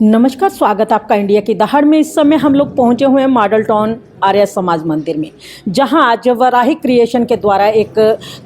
नमस्कार, स्वागत आपका इंडिया की दहाड़ में। इस समय हम लोग पहुंचे हुए हैं मॉडल टाउन आर्य समाज मंदिर में, जहां आज वराही क्रिएशन के द्वारा एक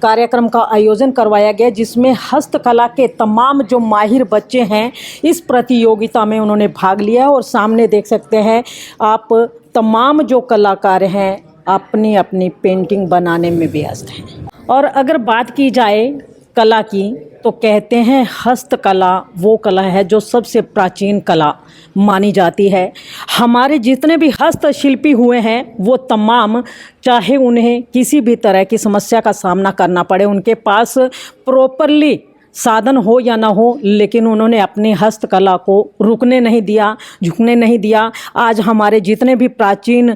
कार्यक्रम का आयोजन करवाया गया, जिसमें हस्तकला के तमाम जो माहिर बच्चे हैं इस प्रतियोगिता में उन्होंने भाग लिया। और सामने देख सकते हैं आप, तमाम जो कलाकार हैं अपनी अपनी पेंटिंग बनाने में व्यस्त हैं। और अगर बात की जाए कला की, तो कहते हैं हस्तकला वो कला है जो सबसे प्राचीन कला मानी जाती है। हमारे जितने भी हस्तशिल्पी हुए हैं वो तमाम, चाहे उन्हें किसी भी तरह की समस्या का सामना करना पड़े, उनके पास प्रॉपरली साधन हो या ना हो, लेकिन उन्होंने अपनी हस्तकला को रुकने नहीं दिया, झुकने नहीं दिया। आज हमारे जितने भी प्राचीन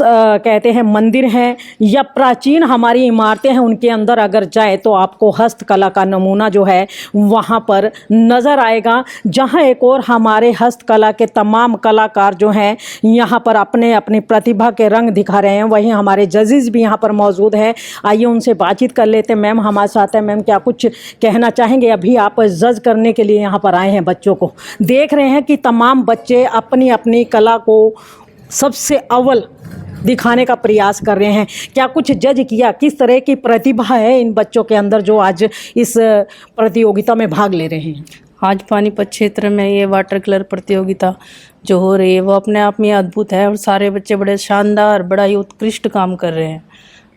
कहते हैं मंदिर हैं या प्राचीन हमारी इमारतें हैं, उनके अंदर अगर जाए तो आपको हस्तकला का नमूना जो है वहाँ पर नज़र आएगा। जहाँ एक और हमारे हस्तकला के तमाम कलाकार जो हैं यहाँ पर अपने अपनी प्रतिभा के रंग दिखा रहे हैं, वहीं हमारे जजेस भी यहाँ पर मौजूद हैं। आइए उनसे बातचीत कर लेते हैं। मैम हमारे साथ हैं। मैम, क्या कुछ कहना चाहेंगे? अभी आप जज करने के लिए यहाँ पर आए हैं, बच्चों को देख रहे हैं कि तमाम बच्चे अपनी अपनी कला को सबसे अव्वल दिखाने का प्रयास कर रहे हैं। क्या कुछ जज किया? किस तरह की प्रतिभा है इन बच्चों के अंदर जो आज इस प्रतियोगिता में भाग ले रहे हैं? आज पानीपत क्षेत्र में ये वाटर कलर प्रतियोगिता जो हो रही है वो अपने आप में अद्भुत है, और सारे बच्चे बड़े शानदार, बड़ा ही उत्कृष्ट काम कर रहे हैं।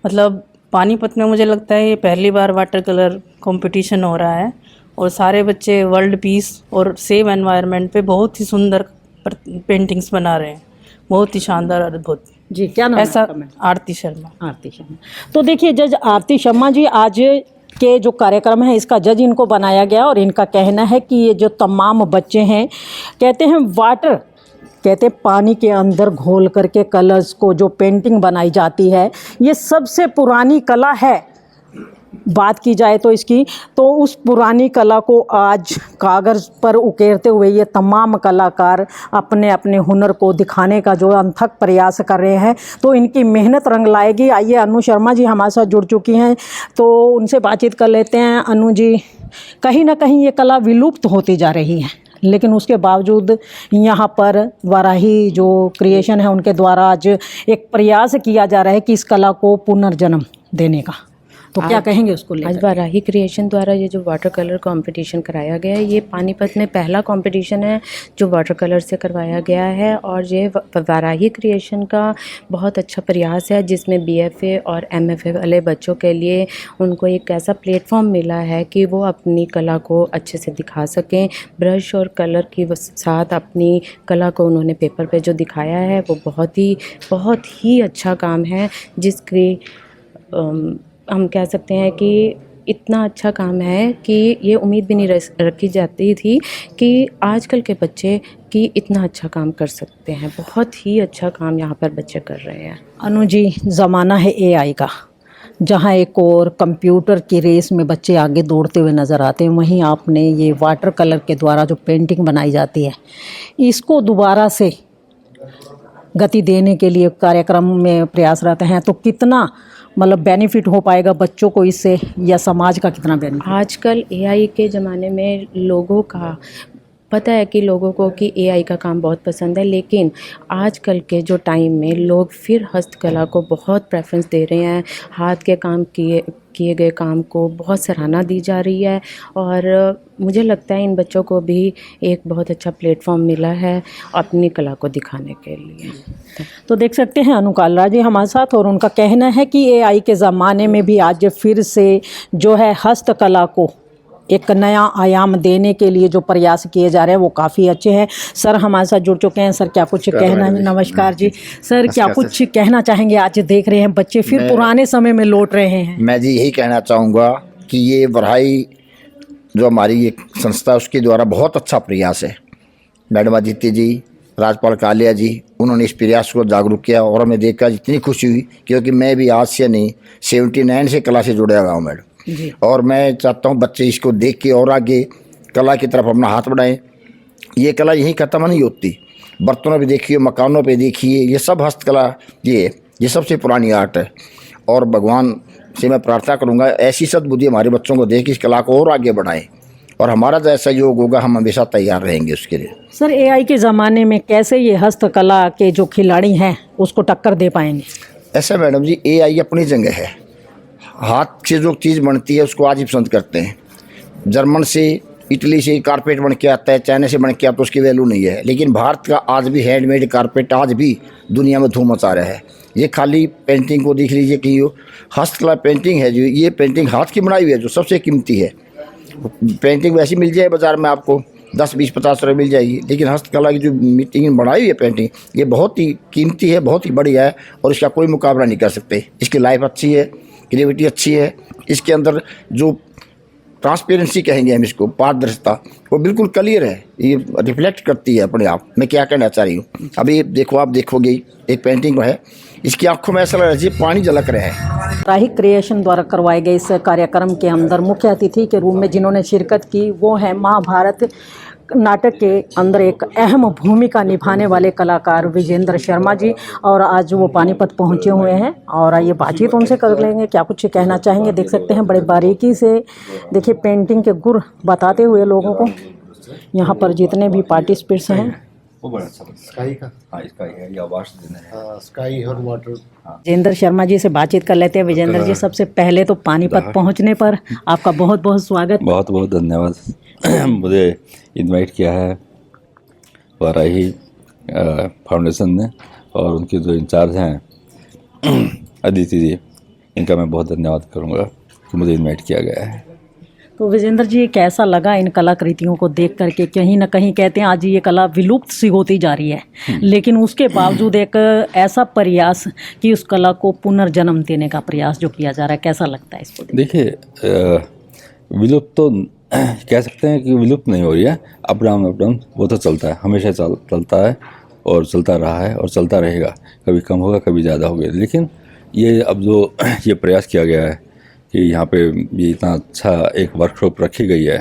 मतलब पानीपत में मुझे लगता है ये पहली बार वाटर कलर कंपटीशन हो रहा है, और सारे बच्चे वर्ल्ड पीस और सेव एनवायरनमेंट पे बहुत ही सुंदर पेंटिंग्स बना रहे हैं, बहुत ही शानदार, अद्भुत। जी, क्या नाम ऐसा? है? आरती शर्मा। आरती शर्मा। तो देखिए, जज आरती शर्मा जी, आज के जो कार्यक्रम है इसका जज इनको बनाया गया, और इनका कहना है कि ये जो तमाम बच्चे हैं, कहते हैं वाटर, कहते हैं पानी के अंदर घोल करके कलर्स को जो पेंटिंग बनाई जाती है, ये सबसे पुरानी कला है। बात की जाए तो इसकी, तो उस पुरानी कला को आज कागज़ पर उकेरते हुए ये तमाम कलाकार अपने अपने हुनर को दिखाने का जो अनथक प्रयास कर रहे हैं, तो इनकी मेहनत रंग लाएगी। आइए, अनु शर्मा जी हमारे साथ जुड़ चुकी हैं, तो उनसे बातचीत कर लेते हैं। अनु जी, कहीं ना कहीं ये कला विलुप्त होती जा रही है, लेकिन उसके बावजूद यहाँ पर वराही जो क्रिएशन है उनके द्वारा आज एक प्रयास किया जा रहा है कि इस कला को पुनर्जन्म देने का, तो क्या कहेंगे उसको लेकर? आज वराही क्रिएशन द्वारा ये जो वाटर कलर कंपटीशन कराया गया है, ये पानीपत में पहला कंपटीशन है जो वाटर कलर से करवाया गया है, और ये वराही क्रिएशन का बहुत अच्छा प्रयास है, जिसमें बीएफए और एमएफए वाले बच्चों के लिए उनको एक ऐसा प्लेटफॉर्म मिला है कि वो अपनी कला को अच्छे से दिखा सकें। ब्रश और कलर के साथ अपनी कला को उन्होंने पेपर पे जो दिखाया है वो बहुत ही अच्छा काम है, जिसकी हम कह सकते हैं कि इतना अच्छा काम है कि ये उम्मीद भी नहीं रखी जाती थी कि आजकल के बच्चे कि इतना अच्छा काम कर सकते हैं। बहुत ही अच्छा काम यहाँ पर बच्चे कर रहे हैं। अनु जी, ज़माना है एआई का, जहाँ एक और कंप्यूटर की रेस में बच्चे आगे दौड़ते हुए नज़र आते हैं, वहीं आपने ये वाटर कलर के द्वारा जो पेंटिंग बनाई जाती है, इसको दोबारा से गति देने के लिए कार्यक्रम में प्रयासरत हैं, तो कितना मतलब बेनिफिट हो पाएगा बच्चों को इससे, या समाज का कितना बेनिफिट? आजकल एआई के ज़माने में लोगों का पता है कि लोगों को कि एआई का काम बहुत पसंद है, लेकिन आजकल के जो टाइम में लोग फिर हस्तकला को बहुत प्रेफरेंस दे रहे हैं। हाथ के काम किए गए काम को बहुत सराहना दी जा रही है, और मुझे लगता है इन बच्चों को भी एक बहुत अच्छा प्लेटफॉर्म मिला है अपनी कला को दिखाने के लिए। तो देख सकते हैं अनु कालरा जी हमारे साथ, और उनका कहना है कि एआई के ज़माने में भी आज फिर से जो है हस्तकला को एक नया आयाम देने के लिए जो प्रयास किए जा रहे हैं वो काफ़ी अच्छे हैं। सर हमारे साथ जुड़ चुके हैं। सर, क्या कुछ कहना है? नमस्कार जी। सर, क्या कुछ कहना चाहेंगे? आज देख रहे हैं बच्चे फिर पुराने समय में लौट रहे हैं। मैं जी यही कहना चाहूँगा कि ये वराही जो हमारी एक संस्था उसके द्वारा बहुत अच्छा प्रयास है। मैडम अदिति जी, राजपाल कालिया जी, उन्होंने इस प्रयास को जागरूक किया, और हमें देखकर इतनी खुशी हुई, क्योंकि मैं भी आज से नहीं 79 से कला से जुड़ा हुआ हूँ मैडम, और मैं चाहता हूँ बच्चे इसको देख के और आगे कला की तरफ अपना हाथ बढ़ाएं। ये कला यहीं ख़त्म नहीं होती, बर्तनों पे देखिए, मकानों पे देखिए, ये सब हस्तकला ये सबसे पुरानी आर्ट है। और भगवान से मैं प्रार्थना करूँगा ऐसी सद्बुद्धि हमारे बच्चों को दे कि इस कला को और आगे बढ़ाएं, और हमारा जैसा योग होगा हम हमेशा तैयार रहेंगे उसके लिए। सर एआई के ज़माने में कैसे ये हस्तकला के जो खिलाड़ी हैं उसको टक्कर दे पाएंगे? ऐसा मैडम जी, AI अपनी जगह है। हाथ से जो चीज़ बनती है उसको आज ही पसंद करते हैं। जर्मन से, इटली से कारपेट बन के आता है, चाइना से बन के आता है, तो उसकी वैल्यू नहीं है। लेकिन भारत का आज भी हैंडमेड कारपेट आज भी दुनिया में धूम मचा रहा है। ये खाली पेंटिंग को देख लीजिए कि ये हस्तकला पेंटिंग है, जो ये पेंटिंग हाथ की बनाई हुई है जो सबसे कीमती है। पेंटिंग वैसी मिल जाए बाज़ार में आपको 10, 20, 50 रुपये मिल जाएगी, लेकिन हस्तकला की जो मिट्टी की बनाई हुई है पेंटिंग, ये बहुत ही कीमती है, बहुत ही बढ़िया है और इसका कोई मुकाबला नहीं कर सकते। इसकी लाइफ अच्छी है, क्रिएटिविटी अच्छी है, इसके अंदर जो ट्रांसपेरेंसी कहेंगे हम इसको, पारदर्शिता, वो बिल्कुल क्लियर है, ये रिफ्लेक्ट करती है अपने आप। मैं क्या कहना चाह रही हूँ, अभी देखो, आप देखोगे एक पेंटिंग है, इसकी आंखों में ऐसा लग रहा है जैसे पानी झलक रहा है। राही क्रिएशन द्वारा करवाए गए इस कार्यक्रम के अंदर मुख्य अतिथि के रूप में जिन्होंने शिरकत की वो है महाभारत नाटक के अंदर एक अहम भूमिका निभाने वाले कलाकार विजेंद्र शर्मा जी, और आज वो पानीपत पहुंचे हुए हैं और आइए बातचीत उनसे कर लेंगे, क्या कुछ कहना चाहेंगे। देख सकते हैं बड़े बारीकी से देखिए पेंटिंग के गुर बताते हुए लोगों को, यहाँ पर जितने भी पार्टिसिपेंट्स हैं। वो बड़ा अच्छा स्काई का, हाँ स्काई है, ये आवाज देना है, स्काई और वाटर। विजेंद्र शर्मा जी से बातचीत कर लेते हैं। विजेंद्र जी, सबसे पहले तो पानीपत पहुंचने पर आपका बहुत बहुत स्वागत। बहुत बहुत धन्यवाद। मुझे इनवाइट किया है वाराही फाउंडेशन ने, और उनके जो इंचार्ज हैं अदिति जी, इनका मैं बहुत धन्यवाद करूँगा कि मुझे इनवाइट किया गया है। तो विजेंद्र जी, कैसा लगा इन कलाकृतियों को देख करके? कहीं ना कहीं कहते हैं आज ये कला विलुप्त सी होती जा रही है, लेकिन उसके बावजूद एक ऐसा प्रयास कि उस कला को पुनर्जन्म देने का प्रयास जो किया जा रहा है, कैसा लगता है इसको? देखिए, विलुप्त तो कह सकते हैं कि विलुप्त नहीं हो रही है, अप डाउन वो तो चलता है, हमेशा चलता है और चलता रहा है और चलता रहेगा। कभी कम होगा, कभी ज़्यादा होगा, लेकिन ये अब जो ये प्रयास किया गया है कि यहाँ पे ये इतना अच्छा एक वर्कशॉप रखी गई है,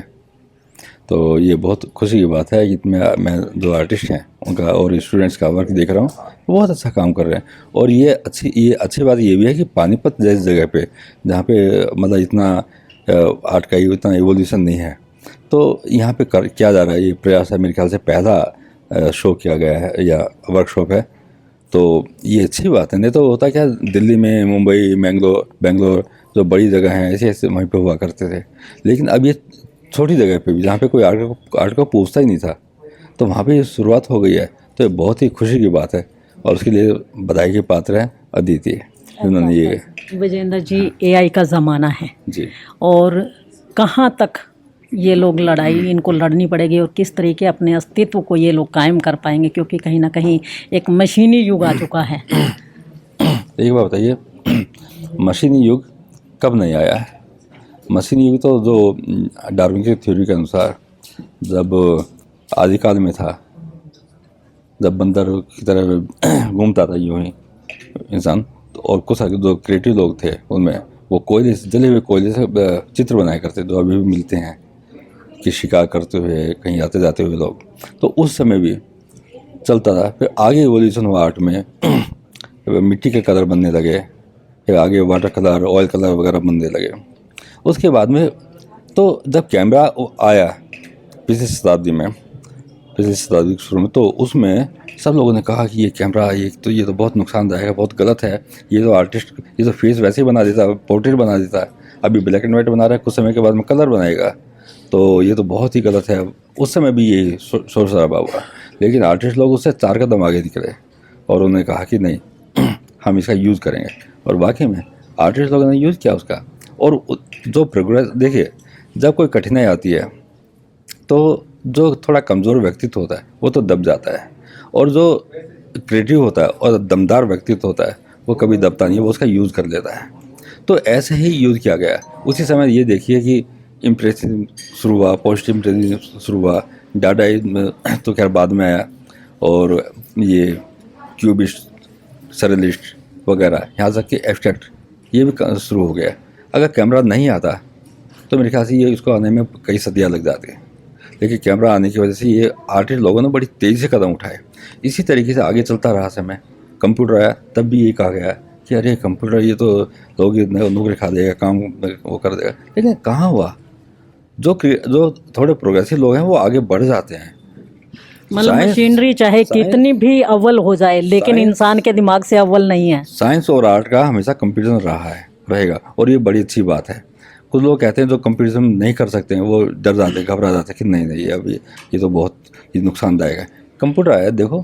तो ये बहुत खुशी की बात है कि मैं जो आर्टिस्ट हैं उनका और स्टूडेंट्स का वर्क देख रहा हूँ, बहुत अच्छा काम कर रहे हैं। और ये अच्छी बात ये भी है कि पानीपत जैसी जगह पे, जहाँ पे मतलब इतना आर्ट का इतना एवोल्यूशन नहीं है, तो यहाँ पे किया जा रहा है। ये प्रयास है, मेरे ख्याल से पहला शो किया गया है या वर्कशॉप है, तो ये अच्छी बात है। नहीं तो होता क्या, दिल्ली में, मुंबई, बेंगलोर जो बड़ी जगह हैं ऐसे वहीं पे हुआ करते थे, लेकिन अब ये छोटी जगह पे भी, जहाँ पे कोई आर्ट को पूछता ही नहीं था, तो वहाँ पे शुरुआत हो गई है, तो ये बहुत ही खुशी की बात है और उसके लिए बधाई के पात्र हैं अदिति, उन्होंने ये। विजेंद्र जी, एआई का ज़माना है जी, और कहाँ तक ये लोग लड़ाई इनको लड़नी पड़ेगी और किस तरीके अपने अस्तित्व को ये लोग कायम कर पाएंगे, क्योंकि कहीं ना कहीं एक मशीनी युग आ चुका है। एक बात बताइए, मशीनी युग कब नहीं आया है? मशीनी युग तो जो डार्विन की थ्योरी के अनुसार जब आदिकाल में था, जब बंदर की तरह घूमता था यूँ ही इंसान, तो और कुछ जो क्रिएटिव लोग थे उनमें वो कोयले से, जले हुए कोयले से चित्र बनाया करते, जो अभी भी मिलते हैं कि शिकार करते हुए कहीं आते जाते हुए लोग, तो उस समय भी चलता था। फिर आगे एवोल्यूशन हुआ आर्ट में, मिट्टी के कलर बनने लगे, फिर आगे वाटर कलर, ऑयल कलर वगैरह बनने लगे। उसके बाद में तो जब कैमरा आया पिछली शताब्दी के शुरू में, तो उसमें सब लोगों ने कहा कि ये कैमरा ये तो बहुत नुकसानदायक है, बहुत गलत है, ये तो आर्टिस्ट ये तो फेस वैसे ही बना देता है, पोर्ट्रेट बना देता है, अभी ब्लैक एंड वाइट बना रहा है, कुछ समय के बाद में कलर बनाएगा, तो ये तो बहुत ही गलत है। उस समय भी ये शोर शराबा हुआ, लेकिन आर्टिस्ट लोग उससे 4 कदम आगे निकले और उन्होंने कहा कि नहीं हम इसका यूज़ करेंगे, और वाकई में आर्टिस्ट लोगों ने यूज़ किया उसका। और जो प्रोग्रेस देखिए, जब कोई कठिनाई आती है तो जो थोड़ा कमज़ोर व्यक्तित्व होता है वो तो दब जाता है, और जो क्रिएटिव होता है और दमदार व्यक्तित्व होता है वो कभी दबता नहीं है, वो उसका यूज़ कर लेता है। तो ऐसे ही यूज़ किया गया। उसी समय ये देखिए कि इम्प्रेसिव शुरू हुआ, पॉजिटिव इम्प्रेसिव शुरू हुआ, डाडाइज्म तो खैर बाद में आया, और ये क्यूबिस्ट, सरलिस्ट वगैरह, यहाँ तक कि एब्स्ट्रैक्ट ये भी शुरू हो गया। अगर कैमरा नहीं आता तो मेरे ख्याल से ये इसको आने में कई सदियाँ लग जाती हैं, लेकिन कैमरा आने की वजह से ये आर्टिस्ट लोगों ने बड़ी तेज़ी से कदम उठाए। इसी तरीके से आगे चलता रहा समय, कंप्यूटर आया तब भी ये कहा गया कि अरे कंप्यूटर ये तो लोग नौकरी खा देगा, काम वो कर देगा, लेकिन कहाँ हुआ। जो थोड़े प्रोग्रेसिव लोग हैं वो आगे बढ़ जाते हैं। मतलब साइंस- मशीनरी चाहे साइंस- कितनी भी अव्वल हो जाए, लेकिन साइंस- इंसान के दिमाग से अव्वल नहीं है। साइंस और आर्ट का हमेशा कंपटीशन रहा है, रहेगा, और ये बड़ी अच्छी बात है। कुछ लोग कहते हैं जो कंपटीशन नहीं कर सकते हैं वो डर जाते हैं, घबरा जाते हैं कि नहीं नहीं अब ये तो बहुत ये नुकसानदायक है। कंप्यूटर आया, देखो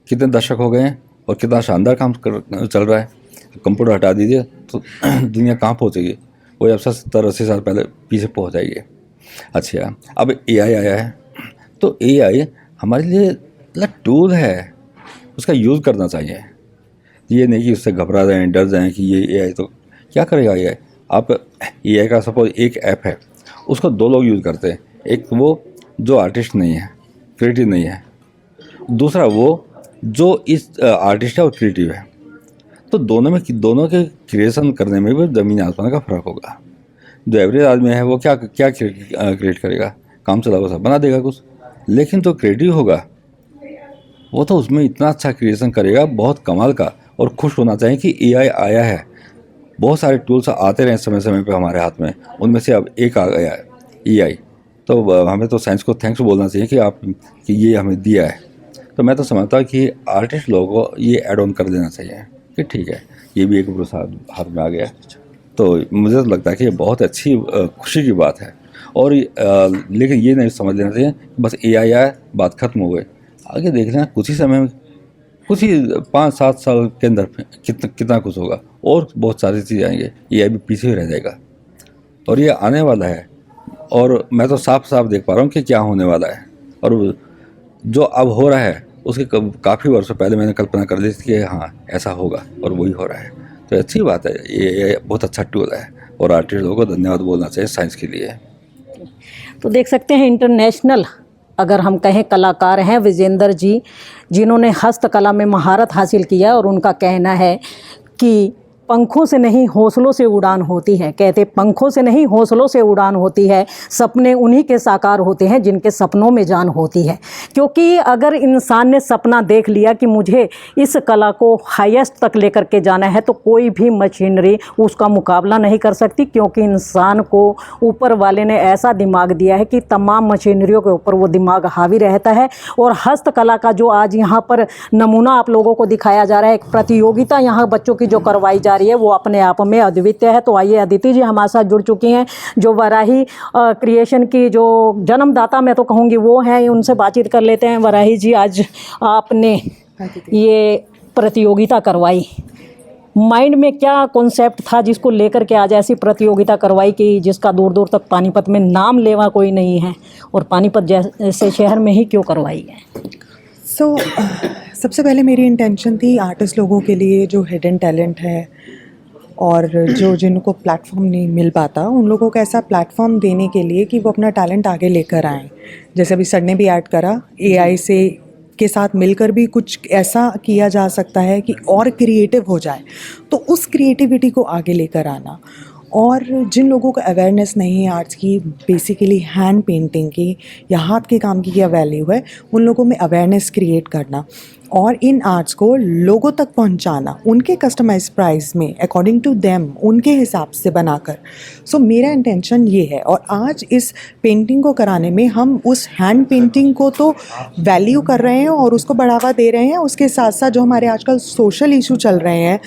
कितने दशक हो गए हैं और कितना शानदार काम चल रहा है। कंप्यूटर हटा दीजिए तो दुनिया कहाँ पहुँचेगी, वही अब 70-80 साल पहले पीछे पहुँच जाएगी। अच्छा, अब AI आया है, तो AI हमारे लिए टूल है, उसका यूज़ करना चाहिए। ये नहीं कि उससे घबरा जाएं, डर जाएं कि ये AI तो क्या करेगा। ये आप AI का सपोज एक ऐप है, उसको 2 लोग यूज़ करते हैं, एक वो जो आर्टिस्ट नहीं है, क्रिएटिव नहीं है, दूसरा वो जो इस आर्टिस्ट है और क्रिएटिव है। तो दोनों के क्रिएशन करने में भी ज़मीन आसमान का फ़र्क होगा। जो एवरेज आदमी है वो क्या क्रिएट करेगा, काम चला हुआ सब बना देगा कुछ, लेकिन जो क्रिएटिव होगा वो तो उसमें इतना अच्छा क्रिएशन करेगा, बहुत कमाल का। और खुश होना चाहिए कि AI आया है। बहुत सारे टूल्स आते रहे समय समय पे हमारे हाथ में, उनमें से अब एक आ गया है AI। तो हमें तो साइंस को थैंक्स बोलना चाहिए कि ये हमें दिया है। तो मैं तो समझता हूँ कि आर्टिस्ट लोगों को ये ऐड ऑन कर देना चाहिए कि ठीक है ये भी एक प्रोत्साहन हाथ में आ गया। तो मुझे तो लगता है कि ये बहुत अच्छी खुशी की बात है। और लेकिन ये नहीं समझ लेना चाहिए बस AI आया बात खत्म हो गई। आगे देख लेना कुछ ही समय में, कुछ ही 5-7 साल के अंदर कितना कुछ होगा और बहुत सारी चीज़ें आएंगे। AI भी पीछे ही रह जाएगा और ये आने वाला है। और मैं तो साफ साफ देख पा रहा हूँ कि क्या होने वाला है। और जो अब हो रहा है उसके काफ़ी वर्षों पहले मैंने कल्पना कर ली थी कि हाँ ऐसा होगा, और वही हो रहा है। तो अच्छी बात है, ये बहुत अच्छा टूल है और आर्टिस्ट लोगों को धन्यवाद बोलना चाहिए साइंस के लिए। तो देख सकते हैं इंटरनेशनल अगर हम कहें कलाकार हैं विजेंद्र जी, जिन्होंने हस्तकला में महारत हासिल किया, और उनका कहना है कि पंखों से नहीं हौसलों से उड़ान होती है। कहते पंखों से नहीं हौसलों से उड़ान होती है, सपने उन्हीं के साकार होते हैं जिनके सपनों में जान होती है। क्योंकि अगर इंसान ने सपना देख लिया कि मुझे इस कला को हाईएस्ट तक लेकर के जाना है, तो कोई भी मशीनरी उसका मुकाबला नहीं कर सकती। क्योंकि इंसान को ऊपर वाले ने ऐसा दिमाग दिया है कि तमाम मशीनरियों के ऊपर वो दिमाग हावी रहता है। और हस्तकला का जो आज यहाँ पर नमूना आप लोगों को दिखाया जा रहा है, एक प्रतियोगिता यहाँ बच्चों की जो करवाई जा रही है, वो अपने आप में अद्वितीय है। तो आइए अदिति जी हमारे साथ जुड़ चुकी हैं, जो वराही क्रिएशन की जो जन्मदाता मैं तो कहूँगी वो हैं, उनसे बातचीत कर लेते हैं। वराही जी, आज आपने ये प्रतियोगिता करवाई, माइंड में क्या कॉन्सेप्ट था जिसको लेकर के आज ऐसी प्रतियोगिता करवाई कि जिसका दूर दूर तक पानीपत में नाम लेवा कोई नहीं है, और पानीपत जैसे शहर में ही क्यों करवाई है? सबसे पहले मेरी इंटेंशन थी आर्टिस्ट लोगों के लिए जो हिडन टैलेंट है और जिनको प्लेटफॉर्म नहीं मिल पाता, उन लोगों को ऐसा प्लेटफॉर्म देने के लिए कि वो अपना टैलेंट आगे लेकर आएँ। जैसे अभी सर ने भी ऐड करा, AI से के साथ मिलकर भी कुछ ऐसा किया जा सकता है कि और क्रिएटिव हो जाए, तो उस क्रिएटिविटी को आगे लेकर आना। और जिन लोगों को अवेयरनेस नहीं है आर्ट्स की, बेसिकली हैंड पेंटिंग की या हाथ के काम की क्या वैल्यू है, उन लोगों में अवेयरनेस क्रिएट करना और इन आर्ट्स को लोगों तक पहुंचाना, उनके कस्टमाइज प्राइस में अकॉर्डिंग टू देम, उनके हिसाब से बनाकर। सो मेरा इंटेंशन ये है। और आज इस पेंटिंग को कराने में हम उस हैंड पेंटिंग को तो वैल्यू कर रहे हैं और उसको बढ़ावा दे रहे हैं, उसके साथ साथ जो हमारे आजकल सोशल इशू चल रहे हैं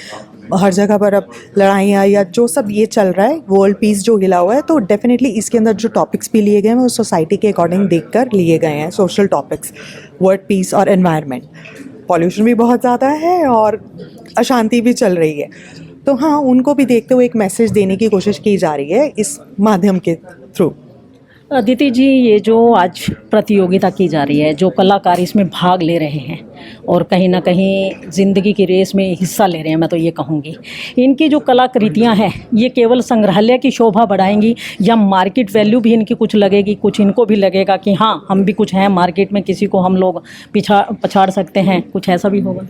हर जगह पर, अब लड़ाइयाँ या जो सब ये चल रहा है, वर्ल्ड पीस जो हिला हुआ है, तो डेफिनेटली इसके अंदर जो टॉपिक्स भी लिए गए हैं वो सोसाइटी के अकॉर्डिंग देखकर लिए गए हैं। सोशल टॉपिक्स, वर्ल्ड पीस और एनवायरनमेंट, पॉल्यूशन भी बहुत ज़्यादा है और अशांति भी चल रही है। तो हाँ, उनको भी देखते हुए एक मैसेज देने की कोशिश की जा रही है इस माध्यम के थ्रू। अदिति जी, ये जो आज प्रतियोगिता की जा रही है, जो कलाकार इसमें भाग ले रहे हैं और कहीं ना कहीं ज़िंदगी की रेस में हिस्सा ले रहे हैं, मैं तो ये कहूँगी, इनकी जो कलाकृतियाँ हैं ये केवल संग्रहालय की शोभा बढ़ाएंगी या मार्केट वैल्यू भी इनकी कुछ लगेगी, कुछ इनको भी लगेगा कि हाँ हम भी कुछ हैं मार्केट में, किसी को हम लोग पछाड़ सकते हैं, कुछ ऐसा भी होगा?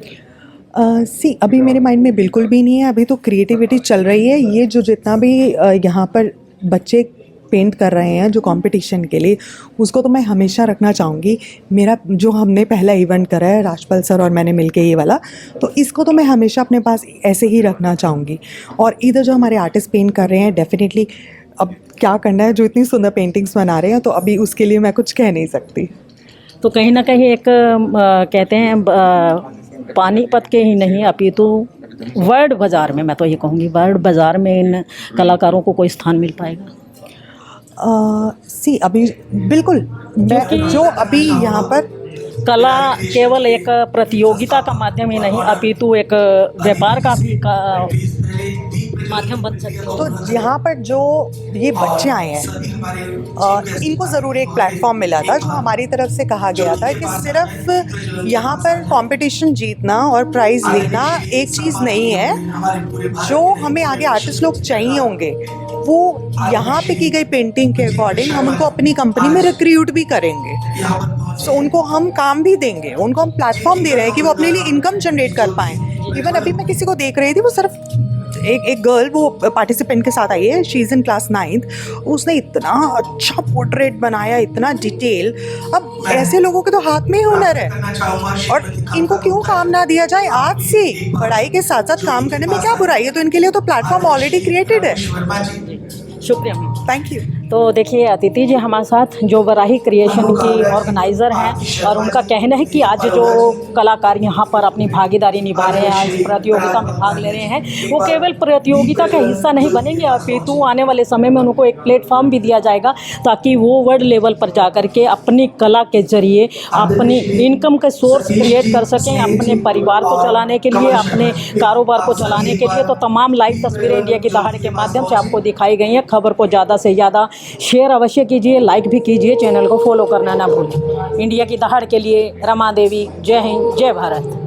अभी मेरे माइंड में बिल्कुल भी नहीं है। अभी तो क्रिएटिविटी चल रही है। ये जो जितना भी यहाँ पर बच्चे पेंट कर रहे हैं जो कंपटीशन के लिए, उसको तो मैं हमेशा रखना चाहूँगी। मेरा जो हमने पहला इवेंट करा है राजपाल सर और मैंने मिलके ये वाला, तो इसको तो मैं हमेशा अपने पास ऐसे ही रखना चाहूँगी। और इधर जो हमारे आर्टिस्ट पेंट कर रहे हैं, डेफिनेटली अब क्या करना है, जो इतनी सुंदर पेंटिंग्स बना रहे हैं, तो अभी उसके लिए मैं कुछ कह नहीं सकती। तो कहीं ना कहीं एक कहते हैं पानीपत के ही नहीं अपितु वर्ल्ड बाज़ार में, मैं तो ये कहूँगी वर्ल्ड बाज़ार में इन कलाकारों को कोई स्थान मिल पाएगा? सी अभी बिल्कुल, मैं जो अभी यहाँ पर कला केवल एक प्रतियोगिता का माध्यम ही नहीं अपितु एक व्यापार का भी माध्यम बन सकती है। तो यहाँ पर जो ये बच्चे आए हैं, इनको ज़रूर एक प्लेटफॉर्म मिला था, जो हमारी तरफ से कहा गया था कि सिर्फ यहाँ पर कंपटीशन जीतना और प्राइज़ लेना एक चीज़ नहीं है। जो हमें आगे आर्टिस्ट लोग चाहिए होंगे, वो यहाँ पे की गई पेंटिंग के अकॉर्डिंग हम उनको अपनी कंपनी में रिक्रूट भी करेंगे। सो उनको हम काम भी देंगे, उनको हम प्लेटफॉर्म दे रहे हैं कि वो अपने लिए इनकम जनरेट कर पाएँ। इवन अभी मैं किसी को देख रही थी, वो सिर्फ एक गर्ल वो पार्टिसिपेंट के साथ आई है, she is in class 9th। उसने इतना अच्छा पोर्ट्रेट बनाया, इतना डिटेल। अब ऐसे लोगों के तो हाथ में ही हुनर है, और इनको क्यों काम ना दिया जाए? आज से पढ़ाई के साथ साथ काम करने में क्या बुराई है? तो इनके लिए तो प्लेटफॉर्म ऑलरेडी क्रिएटेड है। शुक्रिया। Thank you. तो देखिए अतिथि जी हमारे साथ जो वराही क्रिएशन की ऑर्गेनाइज़र हैं, और उनका कहना है कि आज जो कलाकार यहाँ पर अपनी भागीदारी निभा रहे हैं, आज प्रतियोगिता में भाग ले रहे हैं, वो केवल प्रतियोगिता का हिस्सा नहीं बनेंगे अपितु आने वाले समय में उनको एक प्लेटफॉर्म भी दिया जाएगा, ताकि वो वर्ल्ड लेवल पर जा कर के अपनी कला के जरिए अपनी इनकम का सोर्स क्रिएट कर सकें, अपने परिवार को चलाने के लिए, अपने कारोबार को चलाने के लिए। तो तमाम लाइव तस्वीरें इंडिया की दहाड़ के माध्यम से आपको दिखाई गई हैं। खबर को ज़्यादा से ज़्यादा शेयर अवश्य कीजिए, लाइक भी कीजिए, चैनल को फॉलो करना ना भूलें। इंडिया की दहाड़ के लिए रमा देवी, जय हिंद, जय भारत।